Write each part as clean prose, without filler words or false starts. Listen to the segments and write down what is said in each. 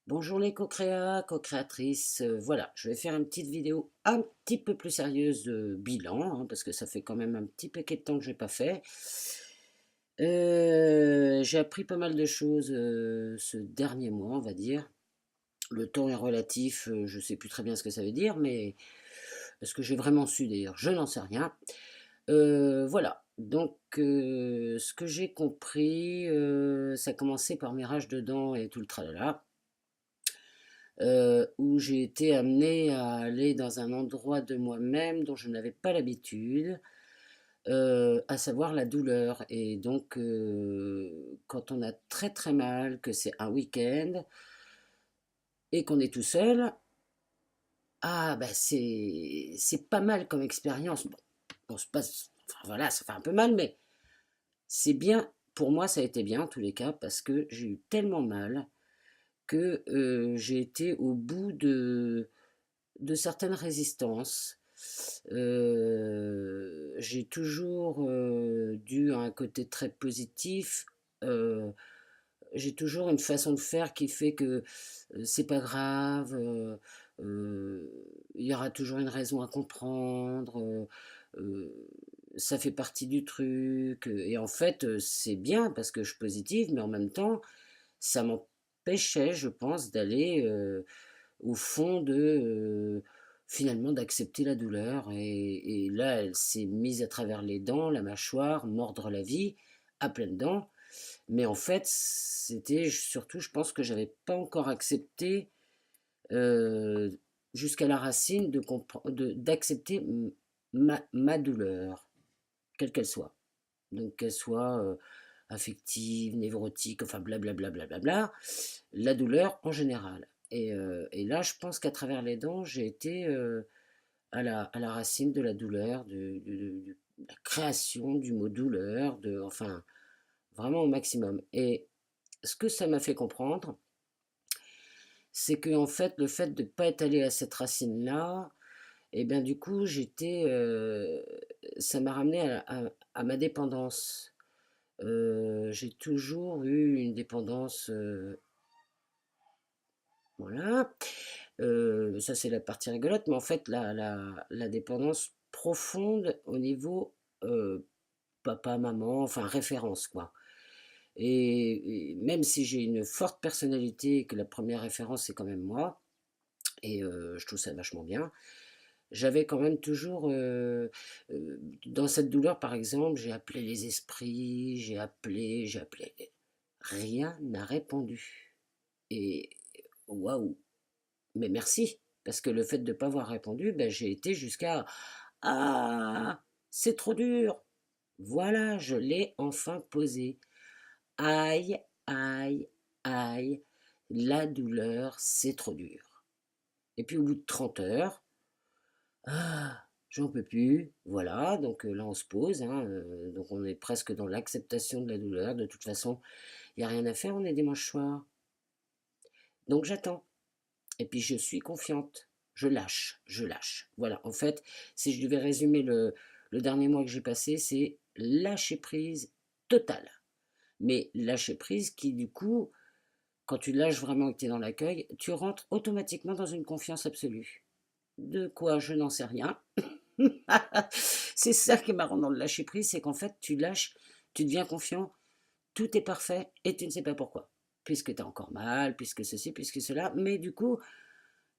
Bonjour les co-créas, co-créatrices. Voilà, je vais faire une petite vidéo un petit peu plus sérieuse de bilan, hein, parce que ça fait quand même un petit paquet de temps que je n'ai pas fait. J'ai appris pas mal de choses ce dernier mois, on va dire. Le temps est relatif, je ne sais plus très bien ce que ça veut dire, mais est-ce que j'ai vraiment su d'ailleurs? Je n'en sais rien. Voilà, donc ce que j'ai compris, ça a commencé par mes rages de dents et tout le tralala. Où j'ai été amenée à aller dans un endroit de moi-même dont je n'avais pas l'habitude, à savoir la douleur. Et donc, quand on a très très mal, que c'est un week-end et qu'on est tout seul, ah bah c'est pas mal comme expérience. Bon, on se passe, enfin, voilà, ça fait un peu mal, mais c'est bien. Pour moi, ça a été bien en tous les cas parce que j'ai eu tellement mal que j'ai été au bout de certaines résistances. J'ai toujours dû à un côté très positif. euh, j'ai toujours une façon de faire qui fait que c'est pas grave. Euh, il y aura toujours une raison à comprendre. Euh, ça fait partie du truc. Et en fait, c'est bien parce que je suis positive, mais en même temps, ça m'empêchait, je pense, d'aller au fond de finalement d'accepter la douleur. Et là, elle s'est mise à travers les dents, la mâchoire, mordre la vie à pleines dents. Mais en fait, c'était surtout, je pense que j'avais pas encore accepté euh, jusqu'à la racine d'accepter ma douleur, quelle qu'elle soit. Donc qu'elle soit affective, névrotique, enfin blablabla, bla, la douleur en général. Et là, je pense qu'à travers les dents, j'ai été à la racine de la douleur, de la création du mot douleur, enfin, vraiment au maximum. Et ce que ça m'a fait comprendre, c'est que en fait, le fait de ne pas être allé à cette racine-là, et bien du coup, ça m'a ramené à ma dépendance. J'ai toujours eu une dépendance, voilà. Ça, c'est la partie rigolote, mais en fait, la dépendance profonde au niveau papa, maman, enfin référence, quoi. Et même si j'ai une forte personnalité et que la première référence, c'est quand même moi, et je trouve ça vachement bien, j'avais quand même toujours, dans cette douleur, par exemple, j'ai appelé les esprits, j'ai appelé, rien n'a répondu. Et waouh, mais merci, parce que le fait de ne pas avoir répondu, ben, j'ai été jusqu'à ah, c'est trop dur. Voilà, je l'ai enfin posé. Aïe, aïe, aïe, la douleur, c'est trop dur. Et puis au bout de 30 heures, ah, j'en peux plus. Voilà, donc là on se pose, hein, donc on est presque dans l'acceptation de la douleur. De toute façon, il n'y a rien à faire, on est dimanche soir. Donc j'attends. Et puis je suis confiante. Je lâche, je lâche. Voilà, en fait, si je devais résumer le dernier mois que j'ai passé, c'est lâcher prise totale. Mais lâcher prise qui, du coup, quand tu lâches vraiment et que tu es dans l'accueil, tu rentres automatiquement dans une confiance absolue. De quoi, je n'en sais rien. C'est ça qui est marrant dans le lâcher prise, c'est qu'en fait, tu lâches, tu deviens confiant, tout est parfait et tu ne sais pas pourquoi. Puisque tu as encore mal, puisque ceci, puisque cela. Mais du coup,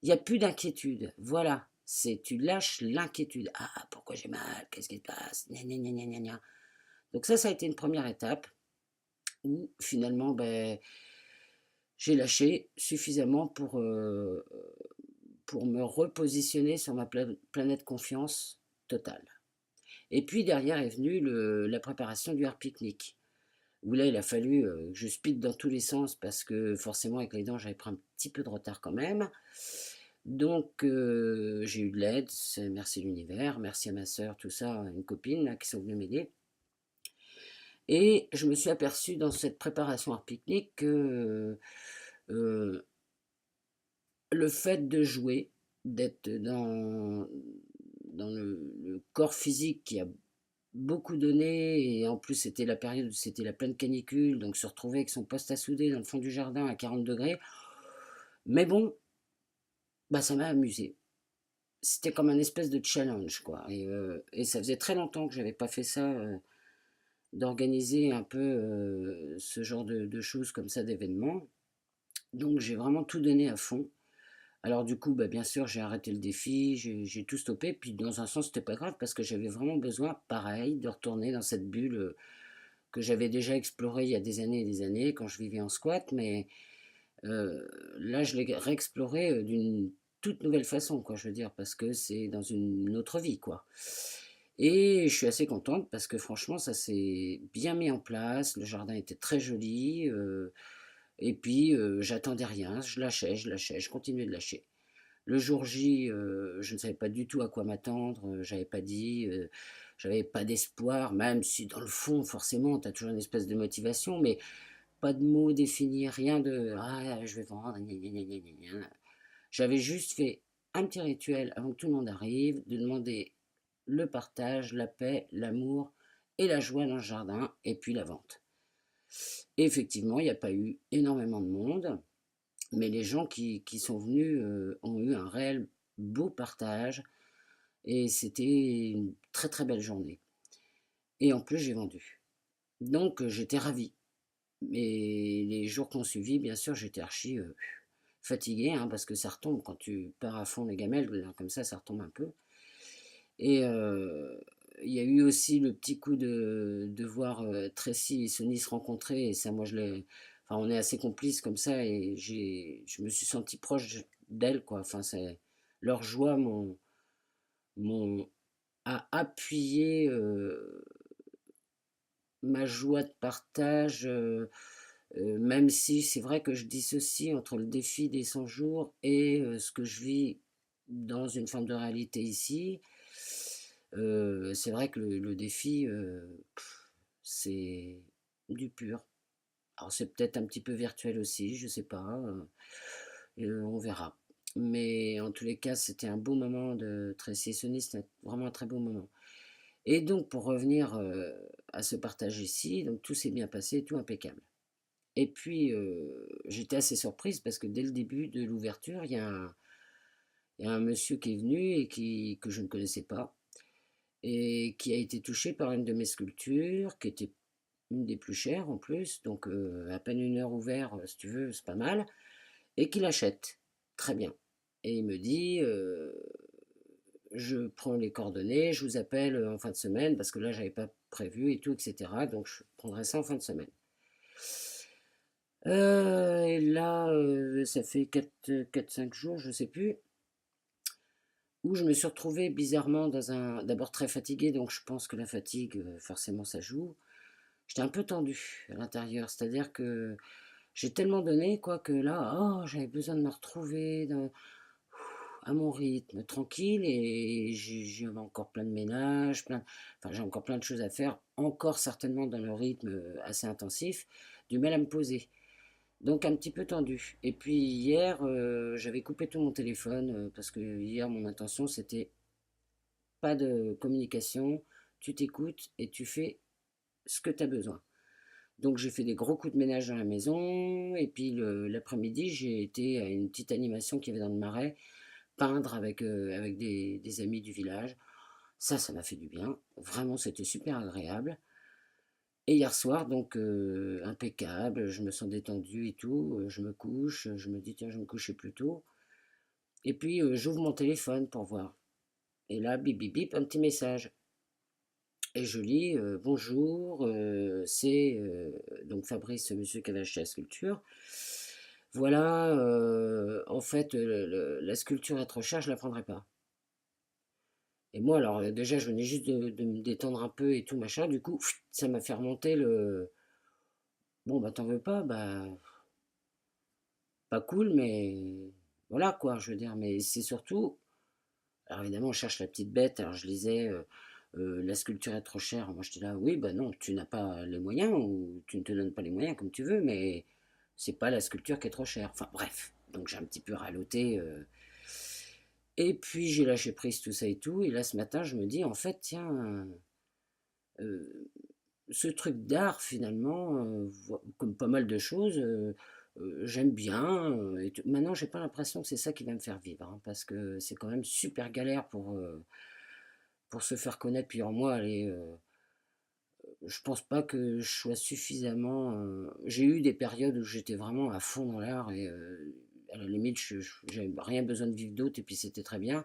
il n'y a plus d'inquiétude. Voilà. Tu lâches l'inquiétude. Ah, pourquoi j'ai mal? Qu'est-ce qui se passe? Gna, gna, gna, gna, gna. Donc ça a été une première étape où finalement, ben, j'ai lâché suffisamment pour me repositionner sur ma planète confiance totale. Et puis derrière est venue la préparation du hard pique-nique, où là il a fallu que je speed dans tous les sens parce que forcément avec les dents j'avais pris un petit peu de retard quand même. Donc j'ai eu de l'aide, merci l'univers, merci à ma soeur, tout ça, une copine là, qui sont venues m'aider. Et je me suis aperçu dans cette préparation hard pique-nique que euh, le fait de jouer, d'être dans le corps physique qui a beaucoup donné, et en plus c'était la période où c'était la pleine canicule, donc se retrouver avec son poste à souder dans le fond du jardin à 40 degrés, Mais bon, bah, ça m'a amusé. C'était comme un espèce de challenge, quoi. Et ça faisait très longtemps que j'avais pas fait ça, d'organiser un peu ce genre de choses comme ça, d'événements. Donc j'ai vraiment tout donné à fond. Alors du coup, bah, bien sûr, j'ai arrêté le défi, j'ai tout stoppé. Puis dans un sens, c'était pas grave parce que j'avais vraiment besoin, pareil, de retourner dans cette bulle que j'avais déjà explorée il y a des années et des années quand je vivais en squat. Mais euh, là, je l'ai réexplorée d'une toute nouvelle façon, quoi, je veux dire, parce que c'est dans une autre vie, quoi. Et je suis assez contente parce que franchement, ça s'est bien mis en place. Le jardin était très joli. Et puis, j'attendais rien. Je lâchais, je continuais de lâcher. Le jour J, je ne savais pas du tout à quoi m'attendre. J'avais pas dit. J'avais pas d'espoir, même si dans le fond, forcément, tu as toujours une espèce de motivation, mais pas de mots définis, rien de ah, je vais vendre, gna gna gna gna gna gna. J'avais juste fait un petit rituel avant que tout le monde arrive, de demander le partage, la paix, l'amour et la joie dans le jardin, et puis la vente. Et effectivement, il n'y a pas eu énormément de monde, mais les gens qui sont venus ont eu un réel beau partage, et c'était une très très belle journée. Et en plus, j'ai vendu. Donc, j'étais ravi. Mais les jours qu'on suivi, bien sûr, j'étais archi fatigué, hein, parce que ça retombe quand tu pars à fond les gamelles, comme ça retombe un peu. Et il y a eu aussi le petit coup de voir Tracy et Sony se rencontrer, et ça, moi, enfin, on est assez complices comme ça, et je me suis senti proche d'elles, quoi. Enfin, leur joie m'ont a appuyé ma joie de partage, même si c'est vrai que je dissocie entre le défi des 100 jours et ce que je vis dans une forme de réalité ici. C'est vrai que le défi, c'est du pur. Alors c'est peut-être un petit peu virtuel aussi, je sais pas, on verra. Mais en tous les cas, c'était un beau moment de Tracy et Sony, c'était vraiment un très beau moment. Et donc pour revenir à ce partage ici, donc tout s'est bien passé, tout impeccable. Et puis j'étais assez surprise parce que dès le début de l'ouverture, il y a un monsieur qui est venu et que je ne connaissais pas, et qui a été touché par une de mes sculptures, qui était une des plus chères en plus, donc à peine une heure ouverte, si tu veux, c'est pas mal, et qui l'achète. Très bien. Et il me dit, je prends les coordonnées, je vous appelle en fin de semaine, parce que là, j'avais pas prévu et tout, etc. Donc je prendrai ça en fin de semaine. Et là, ça fait 4-5 jours, je sais plus, où je me suis retrouvée bizarrement dans un... D'abord très fatiguée, donc je pense que la fatigue, forcément, ça joue. J'étais un peu tendue à l'intérieur, c'est-à-dire que j'ai tellement donné, quoi, que là, oh, j'avais besoin de me retrouver à mon rythme, tranquille, et j'avais encore plein de ménage, enfin, j'ai encore plein de choses à faire, encore certainement dans le rythme assez intensif, du mal à me poser. Donc un petit peu tendu. Et puis hier, j'avais coupé tout mon téléphone, parce que hier, mon intention, c'était pas de communication, tu t'écoutes et tu fais ce que tu as besoin. Donc j'ai fait des gros coups de ménage dans la maison, et puis l'après-midi j'ai été à une petite animation qu'il y avait dans le Marais, peindre avec des amis du village. Ça m'a fait du bien, vraiment c'était super agréable. Et hier soir, donc impeccable, je me sens détendu et tout, je me couche, je me dis tiens je vais me coucher plus tôt. Et puis j'ouvre mon téléphone pour voir. Et là, bip bip bip, un petit message. Et je lis bonjour, c'est donc Fabrice, ce monsieur qui avait acheté la sculpture. Voilà, en fait, la sculpture est trop chère, je la prendrai pas. Et moi, alors déjà, je venais juste de me détendre un peu et tout machin. Du coup, ça m'a fait remonter le. Bon, bah t'en veux pas, bah pas cool, mais voilà quoi, je veux dire. Mais c'est surtout. Alors évidemment, on cherche la petite bête. Alors je lisais. La sculpture est trop chère. Moi, j'étais là, oui, bah non, tu n'as pas les moyens, ou tu ne te donnes pas les moyens comme tu veux, mais c'est pas la sculpture qui est trop chère. Enfin, bref. Donc, j'ai un petit peu raloté. Et puis, j'ai lâché prise, tout ça et tout. Et là, ce matin, je me dis, en fait, tiens, euh, ce truc d'art, finalement, comme pas mal de choses, J'aime bien, et maintenant j'ai pas l'impression que c'est ça qui va me faire vivre, hein, parce que c'est quand même super galère pour se faire connaître. Puis alors moi, allez, je pense pas que je sois suffisamment. J'ai eu des périodes où j'étais vraiment à fond dans l'art et à la limite, j'avais rien besoin de vivre d'autre et puis c'était très bien.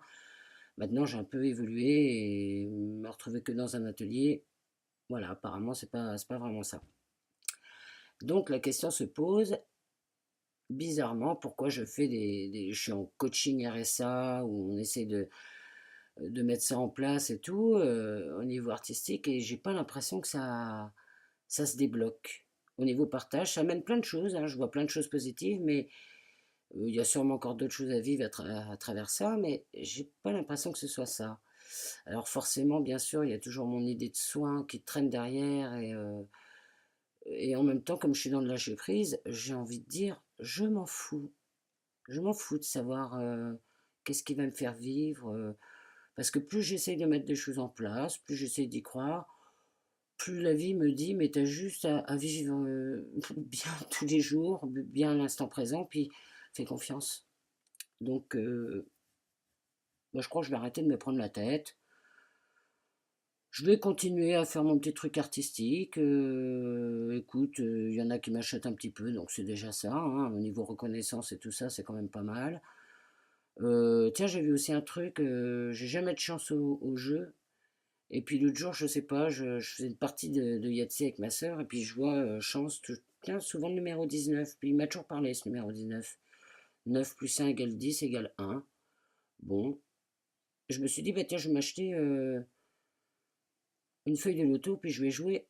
Maintenant, j'ai un peu évolué et me retrouver que dans un atelier, voilà, apparemment, c'est pas vraiment ça. Donc la question se pose, bizarrement, pourquoi je fais je suis en coaching RSA où on essaie de mettre ça en place et tout au niveau artistique et j'ai pas l'impression que ça se débloque. Au niveau partage, ça amène plein de choses, hein, je vois plein de choses positives, mais il y a sûrement encore d'autres choses à vivre à travers ça, mais j'ai pas l'impression que ce soit ça. Alors forcément, bien sûr, il y a toujours mon idée de soin qui traîne derrière et en même temps, comme je suis dans le lâcher prise, j'ai envie de dire, je m'en fous. Je m'en fous de savoir qu'est-ce qui va me faire vivre. Parce que plus j'essaye de mettre des choses en place, plus j'essaye d'y croire, plus la vie me dit, mais t'as juste à vivre bien tous les jours, bien l'instant présent, puis fais confiance. Donc, moi, je crois que je vais arrêter de me prendre la tête. Je vais continuer à faire mon petit truc artistique. Écoute, il y en a qui m'achètent un petit peu, donc c'est déjà ça, hein. Au niveau reconnaissance et tout ça, c'est quand même pas mal. Tiens, j'ai vu aussi un truc, j'ai jamais de chance au jeu. Et puis l'autre jour, je sais pas, je faisais une partie de Yahtzee avec ma sœur, et puis je vois chance, tiens, souvent le numéro 19. Puis il m'a toujours parlé, ce numéro 19. 9 plus 1 égale 10 égale 1. Bon, je me suis dit, bah tiens, je vais m'acheter une feuille de loto, puis je vais jouer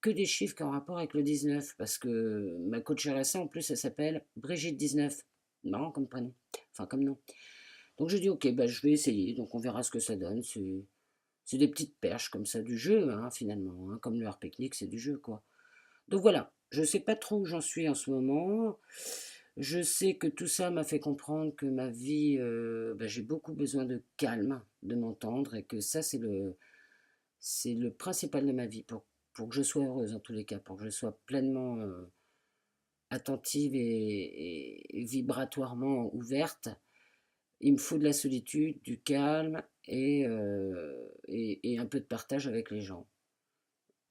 que des chiffres qui ont rapport avec le 19, parce que ma coach RSA, en plus, elle s'appelle Brigitte 19. Marrant comme prénom, enfin comme nom. Donc j'ai dit, ok, bah, je vais essayer, donc on verra ce que ça donne. C'est des petites perches comme ça du jeu, hein, finalement, hein, comme le art technique, c'est du jeu, quoi. Donc voilà, je sais pas trop où j'en suis en ce moment. Je sais que tout ça m'a fait comprendre que ma vie, bah, j'ai beaucoup besoin de calme, de m'entendre, et que ça, c'est le principal de ma vie, pour que je sois heureuse en tous les cas, pour que je sois pleinement attentive et vibratoirement ouverte. Il me faut de la solitude, du calme et un peu de partage avec les gens.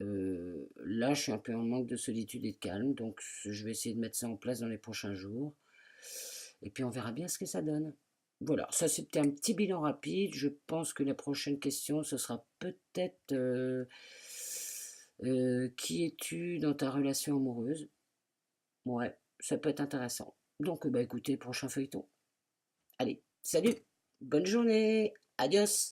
Là, je suis un peu en manque de solitude et de calme, donc je vais essayer de mettre ça en place dans les prochains jours. Et puis on verra bien ce que ça donne. Voilà, ça c'était un petit bilan rapide. Je pense que la prochaine question, ce sera peut-être qui es-tu dans ta relation amoureuse? Ouais, ça peut être intéressant. Donc, bah écoutez, prochain feuilleton. Allez, salut, bonne journée, adios.